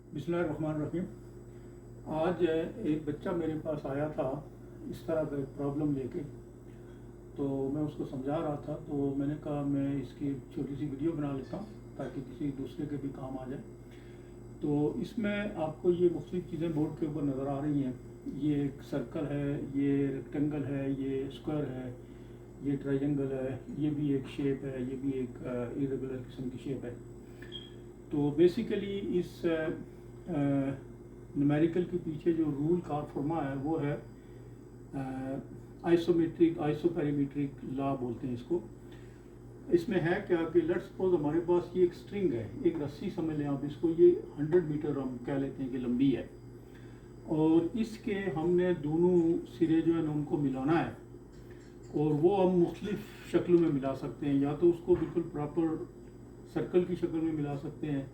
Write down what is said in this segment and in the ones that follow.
बिस्मिल्लाहिर्रहमानिर्रहीम। आज एक बच्चा मेरे पास आया था इस तरह का एक प्रॉब्लम लेके। तो मैं उसको समझा रहा था, तो मैंने कहा मैं इसकी एक छोटी सी वीडियो बना लेता हूँ ताकि किसी दूसरे के भी काम आ जाए। तो इसमें आपको ये मुख्तलिफ चीज़ें बोर्ड के ऊपर नज़र आ रही हैं। ये एक सर्कल है, ये रेक्टेंगल है, ये स्क्वायर है, ये ट्रायंगल है, ये भी एक शेप है, ये भी एक इरेगुलर किस्म की शेप है। तो बेसिकली इस न्यूमेरिकल के पीछे जो रूल कार फॉर्मा है वो है आइसोमेट्रिक आइसोपेरीमेट्रिक लॉ बोलते हैं इसको। इसमें है क्या कि लेट्स सपोज हमारे पास ये एक स्ट्रिंग है, एक रस्सी समझ लें आप इसको, ये 100 मीटर हम कह लेते हैं कि लंबी है, और इसके हमने दोनों सिरे जो है ना उनको मिलाना है। और वो हम मुख्तलिफ शक्लों में मिला सकते हैं, या तो उसको बिल्कुल प्रॉपर सर्कल की शक्ल में मिला सकते हैं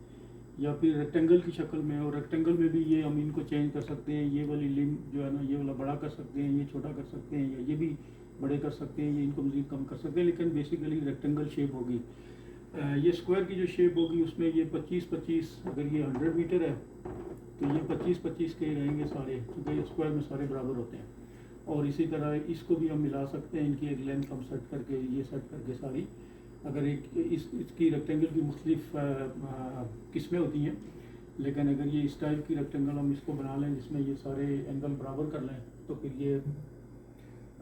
या फिर रेक्टेंगल की शक्ल में। और रेक्टेंगल में भी ये हम इनको चेंज कर सकते हैं, ये वाली लिम जो है ना ये वाला बड़ा कर सकते हैं, ये छोटा कर सकते हैं, या ये भी बड़े कर सकते हैं, ये इनको मज़ीद कम कर सकते हैं, लेकिन बेसिकली रेक्टेंगल शेप होगी। ये स्क्वायर की जो शेप होगी उसमें ये 25-25, अगर ये 100 मीटर है तो ये 25-25 के रहेंगे सारे, क्योंकि स्क्वायर में सारे बराबर होते हैं। और इसी तरह इसको भी हम मिला सकते हैं, इनकी एक लेंथ हम सेट करके, ये सेट करके सारी, अगर एक इसकी रेक्टेंगल की मुख्तलिफ किस्में होती हैं, लेकिन अगर ये इस टाइप की रेक्टेंगल हम इसको बना लें जिसमें ये सारे एंगल बराबर कर लें तो फिर ये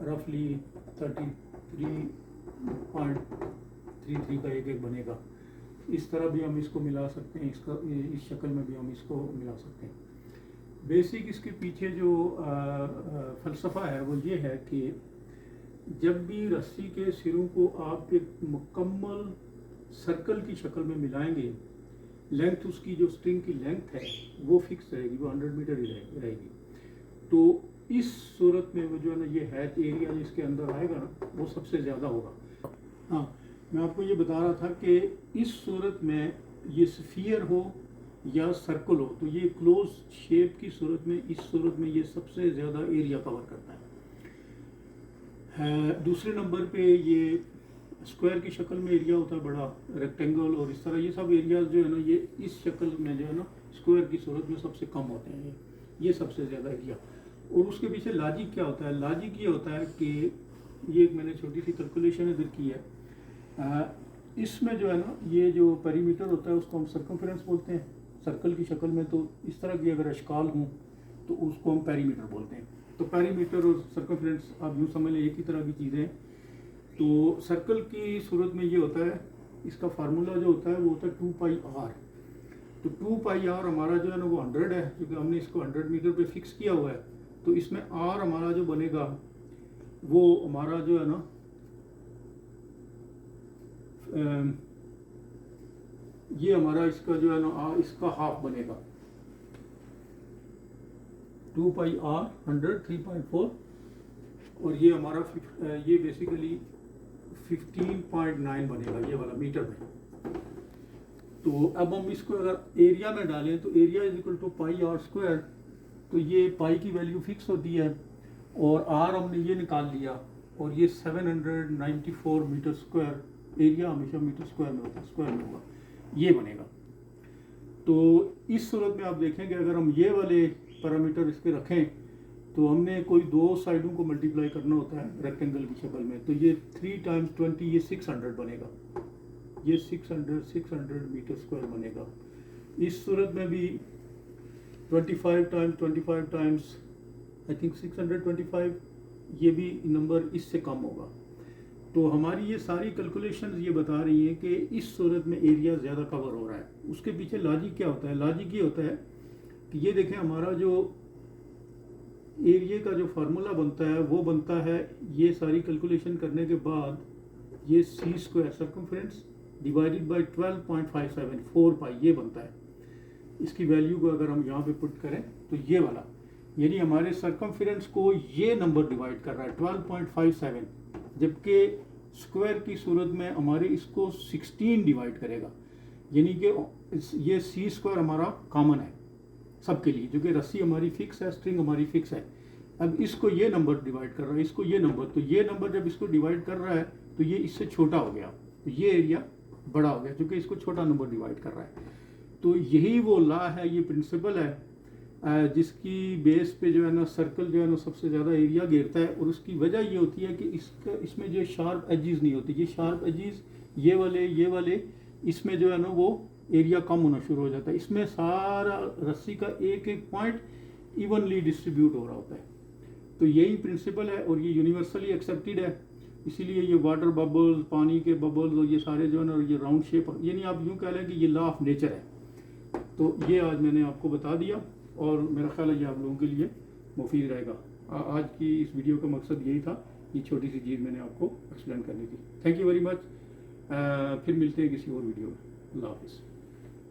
रफली 33.33 का एक बनेगा। इस तरह भी हम इसको मिला सकते हैं, इसका इस शक्ल में भी हम इसको मिला सकते हैं। बेसिक इसके पीछे जो फ़लसफ़ा है वो ये है कि जब भी रस्सी के सिरों को आप एक मुकम्मल सर्कल की शक्ल में मिलाएंगे, लेंथ उसकी जो स्ट्रिंग की लेंथ है वो फिक्स रहेगी, वो 100 मीटर ही रहेगी। तो इस सूरत में वो जो है ना ये हैच एरिया जिसके अंदर आएगा ना वो सबसे ज़्यादा होगा। हाँ, मैं आपको ये बता रहा था कि इस सूरत में ये स्फीयर हो या सर्कल हो, तो ये क्लोज शेप की सूरत में, इस सूरत में ये सबसे ज़्यादा एरिया कवर करता है। दूसरे नंबर पे ये स्क्वायर की शक्ल में एरिया होता है बड़ा, रेक्टेंगल और इस तरह ये सब एरियाज जो है ना ये इस शक्ल में जो है ना स्क्वायर की सूरत में सबसे कम होते हैं, ये सबसे ज़्यादा एरिया। और उसके पीछे लॉजिक क्या होता है? लॉजिक ये होता है कि ये एक मैंने छोटी सी कैलकुलेशन इधर की है। इसमें जो है ना ये जो पेरीमीटर होता है उसको हम सर्कमफेरेंस बोलते हैं सर्कल की शक्ल में। तो इस तरह की अगर अशकाल हों तो उसको हम पेरीमीटर बोलते हैं। तो पेरीमीटर और सर्कमफेरेंस आप यूँ समझ लें एक ही तरह की चीज़ें हैं। तो सर्कल की सूरत में ये होता है, इसका फार्मूला जो होता है वो होता है 2πr। तो 2πr हमारा जो है ना वो 100 है, क्योंकि हमने इसको 100 मीटर पे फिक्स किया हुआ है। तो इसमें r हमारा जो बनेगा वो हमारा जो है ना ये हमारा इसका जो है ना इसका हाफ बनेगा। 2πr 100 3.4, और ये हमारा ये बेसिकली 15.9 बनेगा ये वाला मीटर में। तो अब हम इसको अगर एरिया में डालें तो area is equal to πr square. तो ये पाई की वैल्यू फिक्स होती है और r हमने ये निकाल लिया, और ये 794 मीटर स्क्वायर, एरिया हमेशा मीटर स्क्वायर में होता है, स्क्वायर में होगा, ये बनेगा। तो इस सूरत में आप देखेंगे अगर हम ये वाले पैरामीटर इसके रखें तो हमने कोई दो साइडों को मल्टीप्लाई करना होता है रेक्टेंगल की शक्ल में। तो ये 3 × 20 ये 600 बनेगा, ये 600 मीटर स्क्वायर बनेगा। इस सूरत में भी 25 × 25 टाइम्स आई थिंक 625, ये भी नंबर इससे कम होगा। तो हमारी ये सारी कैलकुलेशंस ये बता रही हैं कि इस सूरत में एरिया ज़्यादा कवर हो रहा है। उसके पीछे लॉजिक क्या होता है? लॉजिक ये होता है कि ये देखें हमारा जो एरिया का जो फार्मूला बनता है वो बनता है, ये सारी कैलकुलेशन करने के बाद ये सी स्क्वायर सर्कमफ्रेंस डिवाइडेड बाई 12.57 4π ये बनता है। इसकी वैल्यू को अगर हम यहाँ पे पुट करें तो ये वाला, यानी हमारे सर्कमफ्रेंस को ये नंबर डिवाइड कर रहा है 12.57, जबकि स्क्वायर की सूरत में हमारे इसको 16 डिवाइड करेगा। यानी कि ये सी स्क्वायर हमारा कॉमन है सबके लिए, जो कि रस्सी हमारी फिक्स है, स्ट्रिंग हमारी फिक्स है। अब इसको ये नंबर डिवाइड कर रहा है, इसको ये नंबर, तो ये नंबर जब इसको डिवाइड कर रहा है तो ये इससे छोटा हो गया, तो ये एरिया बड़ा हो गया क्योंकि इसको छोटा नंबर डिवाइड कर रहा है। तो यही वो लॉ है, ये प्रिंसिपल है जिसकी बेस पे जो है ना सर्कल जो है ना सबसे ज़्यादा एरिया घेरता है। और उसकी वजह ये होती है कि इसमें जो शार्प एजेस नहीं होती, ये शार्प एजेस ये वाले इसमें जो है ना वो एरिया कम होना शुरू हो जाता है। इसमें सारा रस्सी का एक एक पॉइंट इवनली डिस्ट्रीब्यूट हो रहा होता है। तो यही प्रिंसिपल है और ये यूनिवर्सली एक्सेप्टेड है। इसीलिए ये वाटर बबल्स, पानी के बबल्स और ये सारे जो है ना ये राउंड शेप, यानी आप यूँ कह लें कि ये लॉ ऑफ नेचर है। तो ये आज मैंने आपको बता दिया और मेरा ख्याल है ये आप लोगों के लिए मुफीद रहेगा। आज की इस वीडियो का मकसद यही था, ये छोटी सी चीज़ मैंने आपको एक्सप्लेन करनी थी। Thank you very much. फिर मिलते हैं किसी और वीडियो में। अल्लाह हाफिज़।